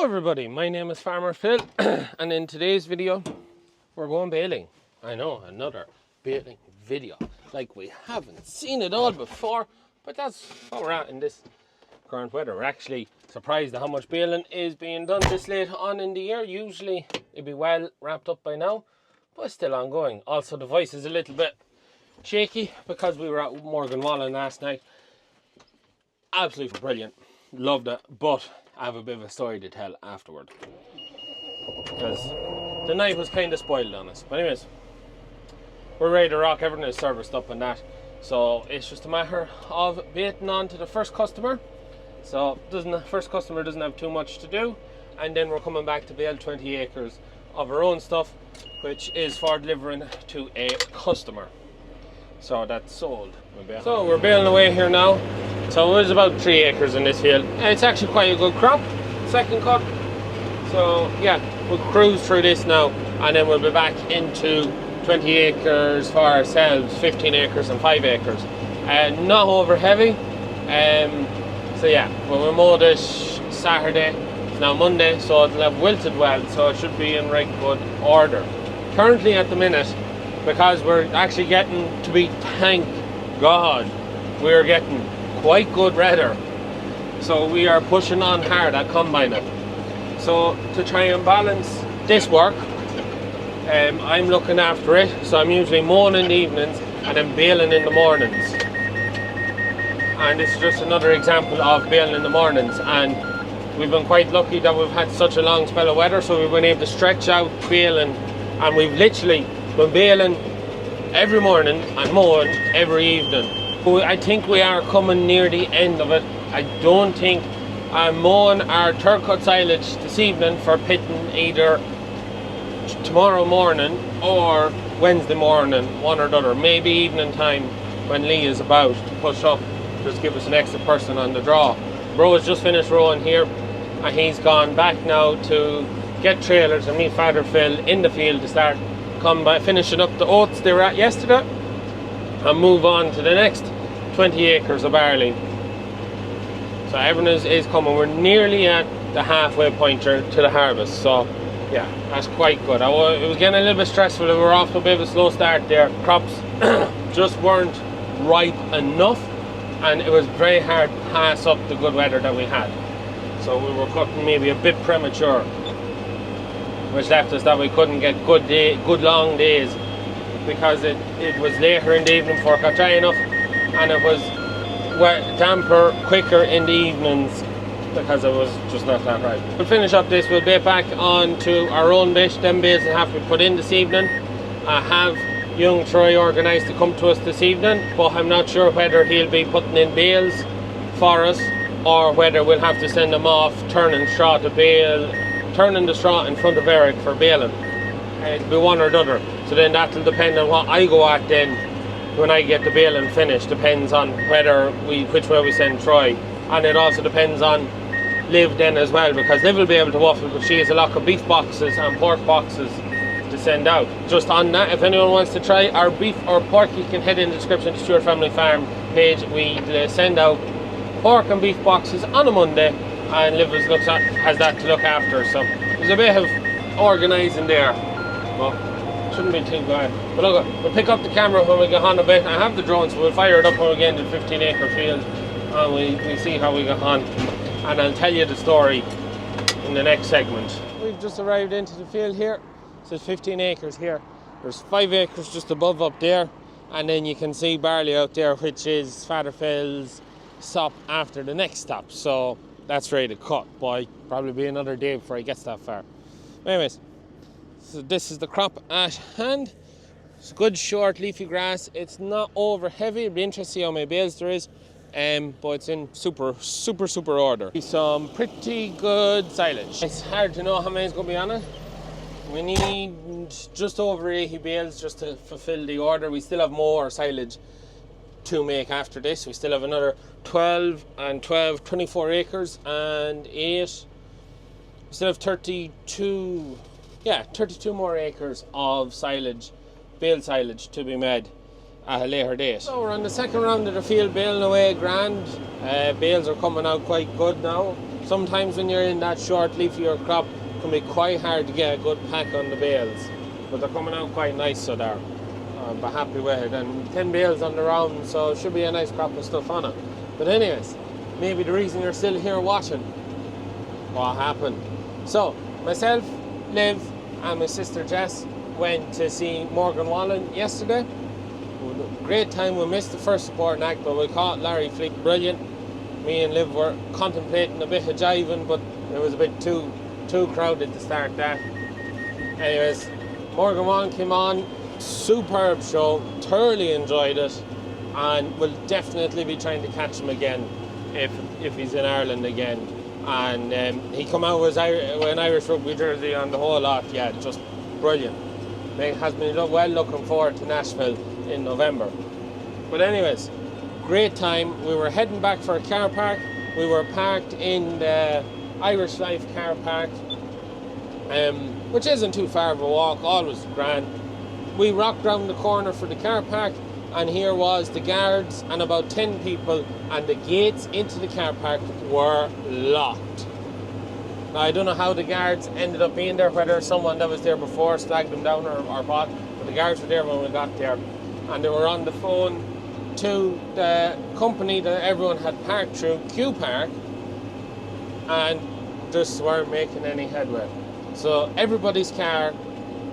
Hello everybody, my name is Farmer Phil and in today's video we're going baling. I know, another baling video. Like we haven't seen it all before, but that's what we're at in this current weather. We're actually surprised at how much baling is being done this late on in the year. Usually it'd be well wrapped up by now, but it's still ongoing. Also the voice is a little bit shaky because we were at Morgan Wallen last night. Absolutely brilliant, loved it, but I have a bit of a story to tell afterward because the night was kind of spoiled on us. But anyways, we're ready to rock. Everything is serviced up and that, so it's just a matter of waiting on to the first customer. So the first customer doesn't have too much to do, and then we're coming back to bale 20 acres of our own stuff, which is for delivering to a customer. So that's sold. So we're baling away here now. So there's about 3 acres in this field, and it's actually quite a good crop, second cut. So yeah, we'll cruise through this now, and then we'll be back into 20 acres for ourselves, 15 acres and 5 acres. Not over heavy. So yeah, when we mow this Saturday, it's now Monday, so it'll have wilted well, so it should be in right good order. Currently at the minute, because we're actually getting to be, thank God, we're getting quite good weather, so we are pushing on hard at combining. So to try and balance this work, I'm looking after it, so I'm usually mowing in the evenings and then baling in the mornings. And this is just another example of baling in the mornings, and we've been quite lucky that we've had such a long spell of weather, so we've been able to stretch out baling, and we've literally been baling every morning and mowing every evening. I think we are coming near the end of it. I don't think I'm mowing our third cut silage this evening for pitting either tomorrow morning or Wednesday morning, one or the other. Maybe evening time when Lee is about to push up, just give us an extra person on the draw. Bro has just finished rowing here, and he's gone back now to get trailers and meet Father Phil in the field to start finishing up the oats they were at yesterday, and move on to the next 20 acres of barley. So everything is coming. We're nearly at the halfway point to the harvest, so yeah, that's quite good. It was getting a little bit stressful. We were off to a bit of a slow start there. Crops just weren't ripe enough, and it was very hard to pass up the good weather that we had. So we were cutting maybe a bit premature, which left us that we couldn't get good long days, because it was later in the evening before it got dry enough, and it was damper quicker in the evenings because it was just not that right. We'll finish up this, we'll bait back on to our own bit. Them bales will have to be put in this evening. I have young Troy organised to come to us this evening, but I'm not sure whether he'll be putting in bales for us or whether we'll have to send them off turning straw to bale, turning the straw in front of Eric for baling. It'll be one or the other. So then that'll depend on what I go at then when I get the baling finished. Depends on which way we send Troy, and it also depends on Liv then as well, because Liv will be able to waffle, but she has a lot of beef boxes and pork boxes to send out. Just on that, if anyone wants to try our beef or pork, you can head in the description to Stewart Family Farm page. We send out pork and beef boxes on a Monday, and Liv has that to look after, so there's a bit of organising there, but shouldn't be too bad. But look, we'll pick up the camera when we get on a bit. I have the drone, so we'll fire it up when we get into the 15 acre field, and we see how we get on, and I'll tell you the story in the next segment. We've just arrived into the field here. So it's 15 acres here. There's 5 acres just above up there, and then you can see barley out there, which is Father Phil's stop after the next stop. So that's ready to cut, but probably be another day before he gets that far. Anyways, so this is the crop at hand. It's good short leafy grass. It's not over heavy. It'll be interesting to see how many bales there is, but it's in super order. Some pretty good silage. It's hard to know how many is going to be on it. We need just over 80 bales just to fulfill the order. We still have more silage to make after this. We still have another 12 and 12, 24 acres and 8. We still have 32 more acres of silage, bale silage to be made at a later date. So we're on the second round of the field baling away grand. Bales are coming out quite good now. sometimes when you're in that short leafier crop, it can be quite hard to get a good pack on the bales. But they're coming out quite nice, so they're but happy with it. And 10 bales on the round, so it should be a nice crop of stuff on it. But anyways, maybe the reason you're still here watching what happened. So myself, Liv, and my sister Jess went to see Morgan Wallen yesterday. Great time. We missed the first supporting act, but we caught Larry Fleet. Brilliant. Me and Liv were contemplating a bit of jiving, but it was a bit too crowded to start that. Anyways, Morgan Wallen came on. Superb show. Thoroughly enjoyed it, and we'll definitely be trying to catch him again if he's in Ireland again. And he come out with an Irish rugby jersey on the whole lot. Yeah, just brilliant. It has been well looking forward to Nashville in November. But anyways, great time. We were heading back for a car park. We were parked in the Irish Life car park, which isn't too far of a walk, always grand. We rocked round the corner for the car park, and here was the guards and about 10 people, and the gates into the car park were locked. Now, I don't know how the guards ended up being there, whether someone that was there before slagged them down or what, but the guards were there when we got there, and they were on the phone to the company that everyone had parked through, Q Park, and just weren't making any headway. So everybody's car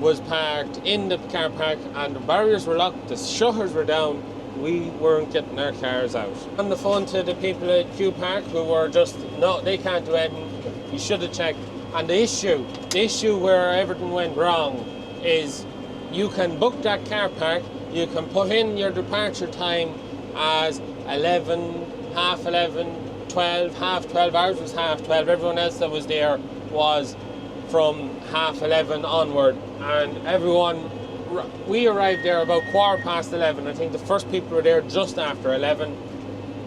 was parked in the car park, and the barriers were locked, the shutters were down. We weren't getting our cars out. On the phone to the people at Q Park, who were just, no, they can't do anything, you should have checked. And the issue where everything went wrong is you can book that car park, you can put in your departure time as 11, half 11, 12, half 12, ours was half 12, everyone else that was there was from half 11 onward, and we arrived there about 11:15. I think the first people were there just after 11,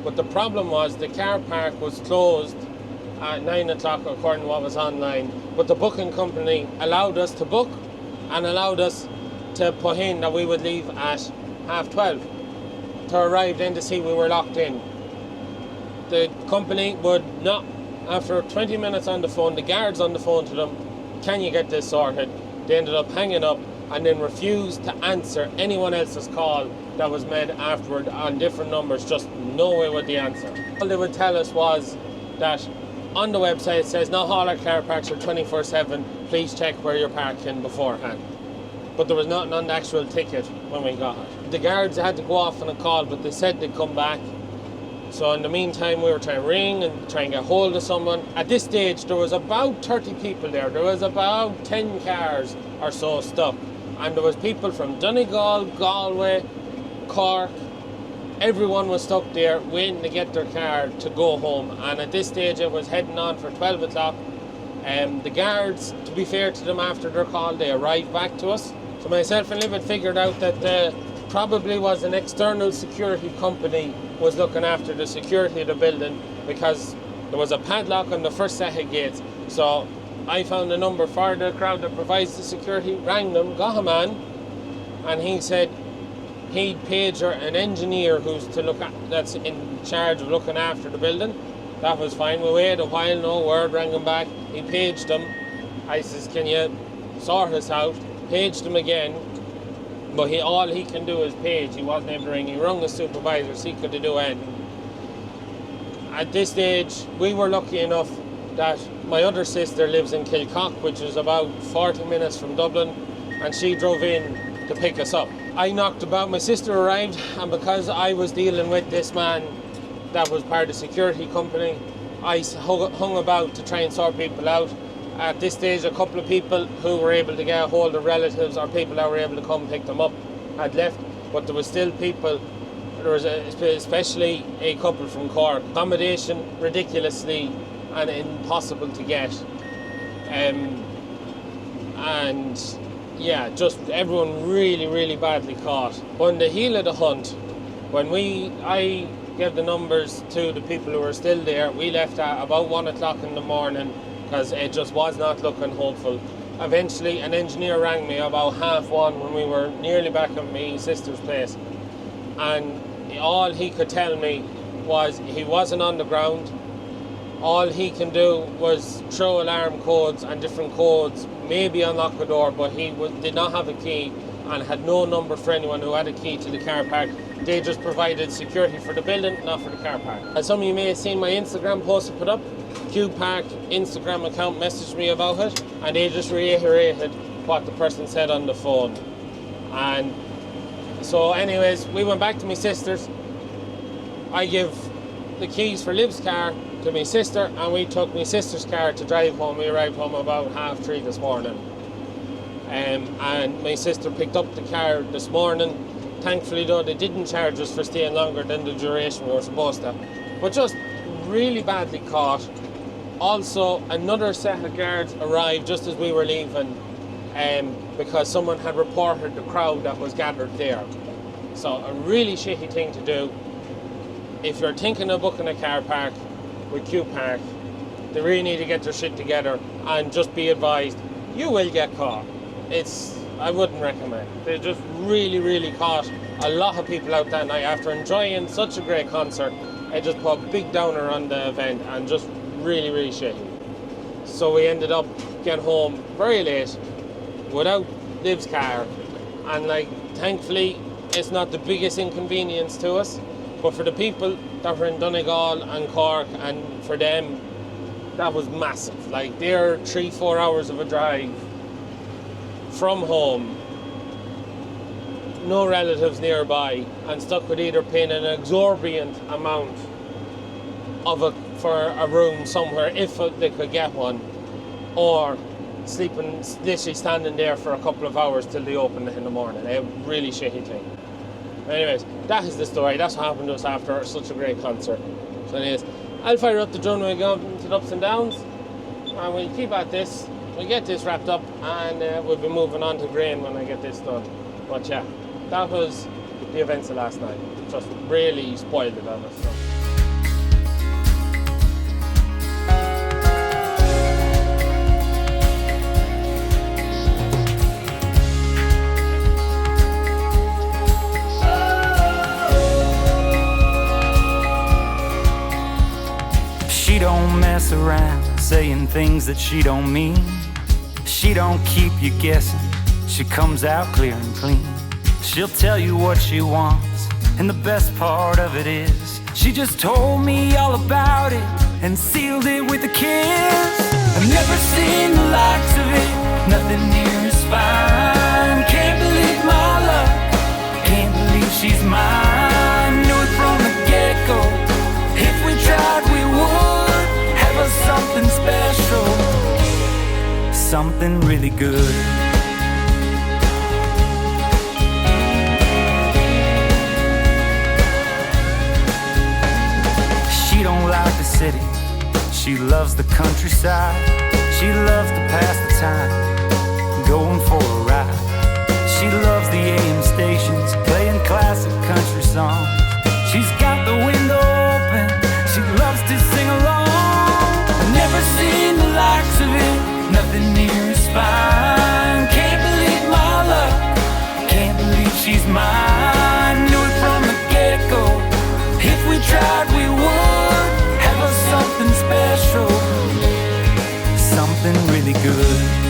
but the problem was the car park was closed at 9 o'clock according to what was online, but the booking company allowed us to book and allowed us to put in that we would leave at half 12 to arrive then to see we were locked in. The company would not, after 20 minutes on the phone, the guards on the phone to them, can you get this sorted? They ended up hanging up and then refused to answer anyone else's call that was made afterward on different numbers. Just no way would they answer. All they would tell us was that on the website it says not all our car parks are 24/7, please check where you're parking beforehand. But there was nothing on the actual ticket when we got it. The guards had to go off on a call, but they said they'd come back. So in the meantime, we were trying to ring and try and get hold of someone. At this stage, there was about 30 people there. There was about 10 cars or so stuck. And there was people from Donegal, Galway, Cork. Everyone was stuck there waiting to get their car to go home. And at this stage, it was heading on for 12 o'clock. The guards, to be fair to them, after their call, they arrived back to us. So myself and Liv had figured out that probably was an external security company was looking after the security of the building, because there was a padlock on the first set of gates. So I found a number for the crowd that provides the security, rang them, got a man, and he said he'd page an engineer that's in charge of looking after the building. That was fine. We waited a while, no word, rang him back. He paged them. I says, can you sort us out? Paged him again. But all he can do is page. He wasn't able to ring. He rung the supervisor, see could they do anything. At this stage, we were lucky enough that my other sister lives in Kilcock, which is about 40 minutes from Dublin, and she drove in to pick us up. I knocked about, my sister arrived, and because I was dealing with this man that was part of the security company, I hung about to try and sort people out. At this stage, a couple of people who were able to get a hold of relatives or people that were able to come pick them up had left, but there was still people. There was especially a couple from Cork. Accommodation ridiculously and impossible to get, and yeah, just everyone really badly caught. On the heel of the hunt, when I gave the numbers to the people who were still there, we left at about 1 o'clock in the morning, because it just was not looking hopeful. Eventually an engineer rang me about 1:30 when we were nearly back at my sister's place, and all he could tell me was he wasn't on the ground. all he can do was throw alarm codes and different codes, maybe unlock the door, but he did not have a key and had no number for anyone who had a key to the car park. They just provided security for the building, not for the car park. As some of you may have seen my Instagram post I put up, Q Park Instagram account messaged me about it, and they just reiterated what the person said on the phone. And so anyways, we went back to my sister's. I give the keys for Liv's car to my sister, and we took my sister's car to drive home. We arrived home about 3:30 this morning. And my sister picked up the car this morning. Thankfully though, they didn't charge us for staying longer than the duration we were supposed to. But just really badly caught. Also, another set of guards arrived just as we were leaving, because someone had reported the crowd that was gathered there. So a really shitty thing to do. If you're thinking of booking a car park with Q Park, they really need to get their shit together, and just be advised, you will get caught. I wouldn't recommend. They just really caught a lot of people out that night after enjoying such a great concert. It just put a big downer on the event, and just really shitty. So we ended up getting home very late without Liv's car, and like, thankfully it's not the biggest inconvenience to us, but for the people that were in Donegal and Cork, and for them that was massive. Like, they're 3-4 hours of a drive from home, no relatives nearby, and stuck with either paying an exorbitant amount for a room somewhere if they could get one, or sleeping, literally standing there for a couple of hours till they open in the morning. A really shitty thing. Anyways, that is the story. That's what happened to us after such a great concert. So anyways, I'll fire up the drone when we go into the ups and downs, and we'll keep at this. We'll get this wrapped up, and we'll be moving on to grain when I get this done. But yeah, that was the events of last night. Just really spoiled it on us. So. She don't mess around saying things that she don't mean. She don't keep you guessing. She comes out clear and clean. She'll tell you what she wants, and the best part of it is she just told me all about it and sealed it with a kiss. I've never seen the likes of it, nothing near her spine. Can't believe my luck, can't believe she's mine. Knew it from the get-go, if we tried we would have us something special, something really good. She don't like the city, she loves the countryside. She loves to pass the time, going for a ride. She loves the AM stations, playing classic country songs. She's got the window open, she loves to sing along. I've never seen the likes of it, nothing near her spine. Can't believe my luck, can't believe she's mine. Knew it from the get-go, if we tried we would have us something special, something really good.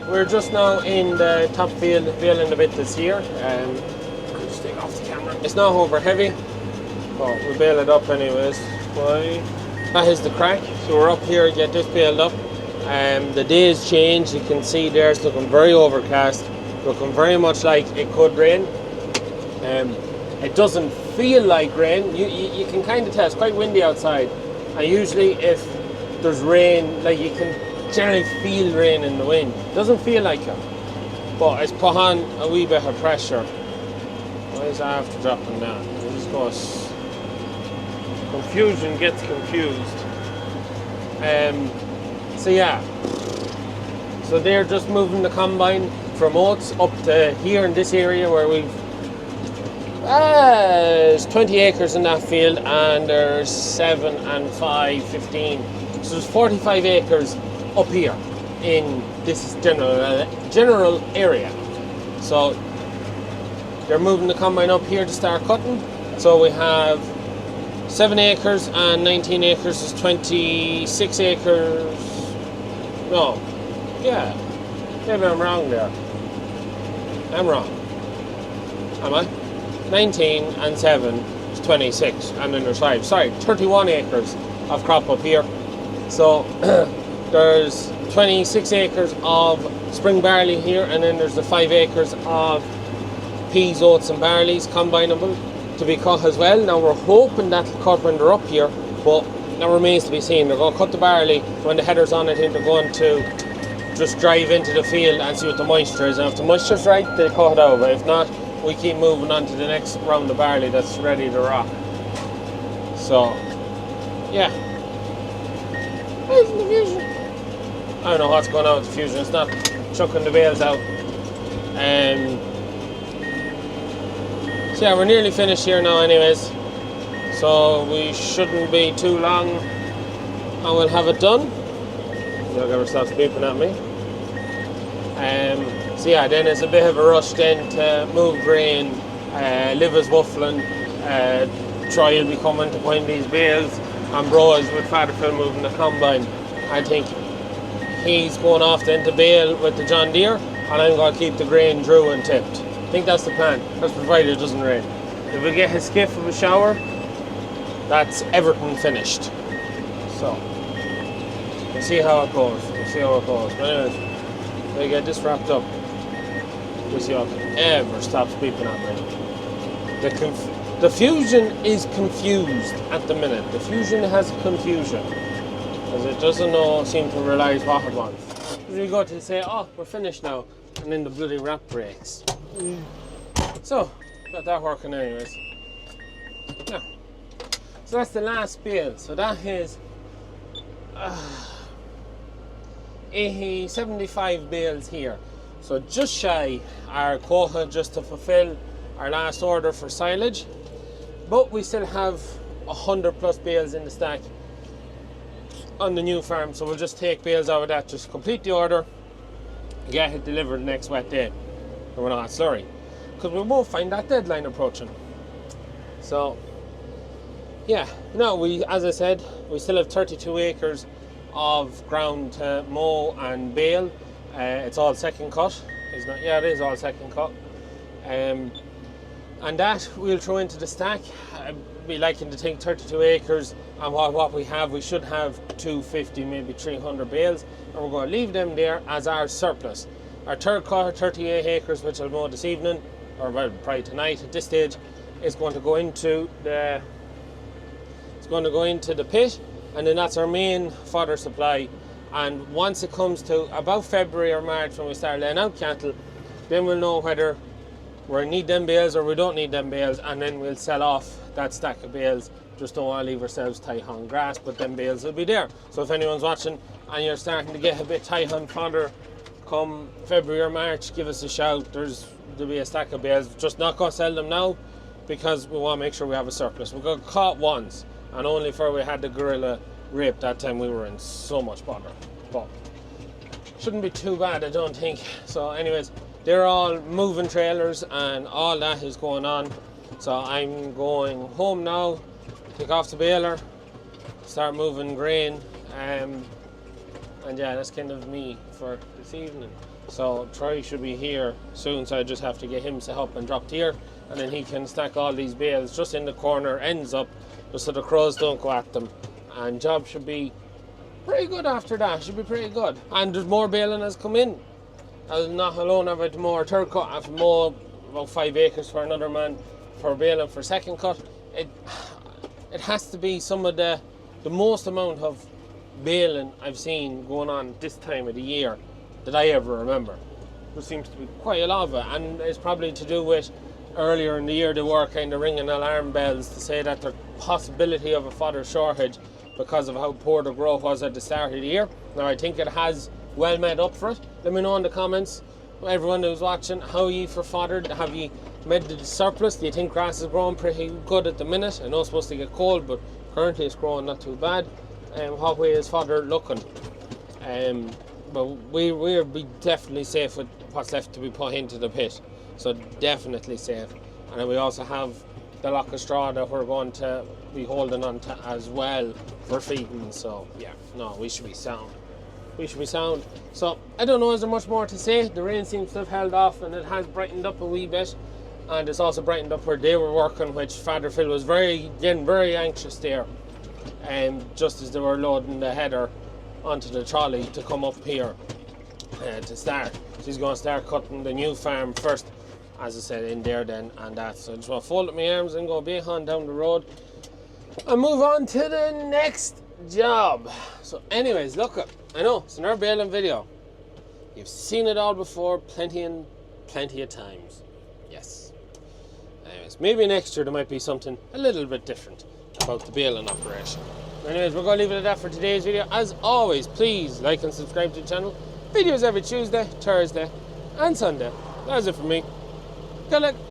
We're just now in the top field, baling a bit this year. I'll just take off the camera. It's not over heavy, but we'll bale it up anyways. That is the crack. So we're up here, get this baled up. The day's changed. You can see there it's looking very overcast, looking very much like it could rain. It doesn't feel like rain. You can kind of tell it's quite windy outside. And usually if there's rain, like, you can generally feel rain in the wind. It doesn't feel like it, but it's put on a wee bit of pressure. Why is that after dropping down? It just goes, confusion gets confused. So yeah, so they're just moving the combine from oats up to here in this area where we've There's 20 acres in that field, and there's 7 and 5, 15. So there's 45 acres up here in this general area. So they're moving the combine up here to start cutting. So we have 7 acres and 19 acres is 26 acres. No, yeah, maybe I'm wrong there. I'm wrong. Am I? 19 and 7 is 26, and then there's 5. Sorry, 31 acres of crop up here. So there's 26 acres of spring barley here, and then there's the 5 acres of peas, oats and barleys combinable to be cut as well. Now we're hoping that'll cut when they're up here, but that remains to be seen. They're going to cut the barley when the header's on it. I think they're going to just drive into the field and see what the moisture is, and if the moisture's right, they cut it out, but if not, we keep moving on to the next round of barley that's ready to rock. So yeah, where's the fusion? I don't know what's going on with the fusion. It's not chucking the bales out. So yeah, we're nearly finished here now anyways, so we shouldn't be too long and we'll have it done. You'll get herself beeping at me. So yeah, then it's a bit of a rush then to move grain. Liv is waffling, Troy will be coming to find these bales, and Bro is with Father Phil moving the combine. I think he's going off then to bale with the John Deere, and I'm going to keep the grain drew and tipped. I think that's the plan. That's provided it doesn't rain. If we get a skiff of a shower, that's everything finished. So we'll see how it goes. We'll see how it goes. But anyways, we get this wrapped up. We'll see how it ever stops beeping at me. The fusion is confused at the minute. The fusion has confusion, because it doesn't seem to realise what it wants. We go to say, oh, we're finished now, and then the bloody wrap breaks. So, got that working anyways. Now, so that's the last bale. So that is 75 bales here. So just shy our quota just to fulfill our last order for silage. But we still have 100 plus bales in the stack on the new farm. So we'll just take bales out of that, just complete the order, get it delivered the next wet day. And we're not slurry, because we won't find that deadline approaching. So yeah, no, as I said, we still have 32 acres of ground to mow and bale. It's all second cut, isn't it? Yeah, it is all second cut. And that we'll throw into the stack. We liking to think 32 acres, and what we have, we should have 250, maybe 300 bales, and we're going to leave them there as our surplus. Our third cut, 38 acres, which I'll mow this evening, or well, probably tonight at this stage, is going to go into the pit, and then that's our main fodder supply. And once it comes to about February or March, when we start laying out cattle, then we'll know whether we need them bales or we don't need them bales, and then we'll sell off that stack of bales. Just don't want to leave ourselves tight on grass, but them bales will be there. So if anyone's watching and you're starting to get a bit tight on fodder come February or March, give us a shout. There'll be a stack of bales. Just not going to sell them now, because we want to make sure we have a surplus. We got caught once, and only before we had the gorilla rape. That time we were in so much bother, but shouldn't be too bad, I don't think. So anyways, they're all moving trailers and all that is going on. So I'm going home now, take off the baler, start moving grain, and yeah, that's kind of me for this evening. So Troy should be here soon, so I just have to get him set up and dropped here, and then he can stack all these bales just in the corner, ends up, just so the crows don't go at them. And job should be pretty good after that. Should be pretty good. And there's more baling has come in. I'll not alone have it more third cut. I've more about 5 acres for another man for baling for second cut. It has to be some of the most amount of baling I've seen going on this time of the year that I ever remember. There seems to be quite a lot of it, and it's probably to do with earlier in the year they were kind of ringing alarm bells to say that there's possibility of a fodder shortage because of how poor the growth was at the start of the year. Now I think it has well made up for it. Let me know in the comments, everyone who's watching, how you for fodder. Have you made the surplus. Do you think grass is growing pretty good at the minute? I know it's supposed to get cold, but currently it's growing not too bad. What way is father looking? But we'll be definitely safe with what's left to be put into the pit. So definitely safe. And then we also have the lock of straw that we're going to be holding on to as well for feeding. So yeah, no, we should be sound. We should be sound. So I don't know, is there much more to say? The rain seems to have held off and it has brightened up a wee bit. And it's also brightened up where they were working, which Father Phil was getting very anxious there. Just as they were loading the header onto the trolley to come up here to start. She's going to start cutting the new farm first, as I said, in there then, and that. So I just want to fold up my arms and go behind down the road and move on to the next job. So anyways, look, I know it's another baling video. You've seen it all before, plenty of times. Yes. Anyways, maybe next year there might be something a little bit different about the baling operation. Anyways, we're going to leave it at that for today's video. As always, please like and subscribe to the channel. Videos every Tuesday, Thursday and Sunday. That's it from me. Good luck.